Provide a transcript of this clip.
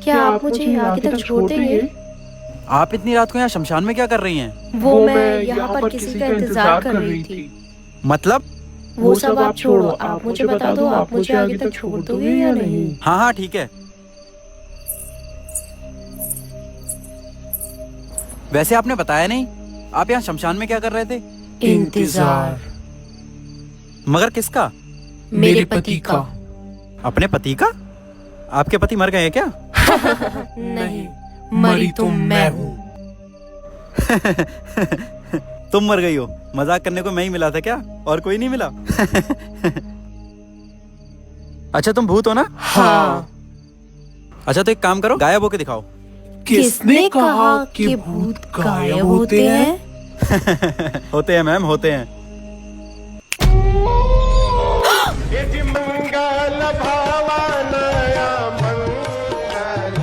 क्या आप मुझे आगे तक छोड़ देंगे? आप इतनी रात को यहाँ शमशान में क्या कर रही हैं? वो मैं यहाँ पर किसी का इंतजार कर रही थी। मतलब? वो सब आप छोड़ो, आप मुझे बता दो, आप मुझे आगे तक छोड़ दोगे या नहीं? हाँ हाँ ठीक है। वैसे आपने बताया नहीं, आप यहाँ शमशान में क्या कर रहे थे? इंतजार। मगर किसका? मेरे पति का। अपने पति का? आपके पति मर गए हैं क्या? नहीं, मरी तो मैं हूँ। तुम मर गई हो? मजाक करने को मैं ही मिला था क्या, और कोई नहीं मिला? अच्छा तुम भूत हो ना? हाँ। अच्छा तो एक काम करो, गायब होके दिखाओ। किसने कहा कि भूत गायब होते हैं? होते हैं मैम, होते हैं। मंगल भावनया मंगल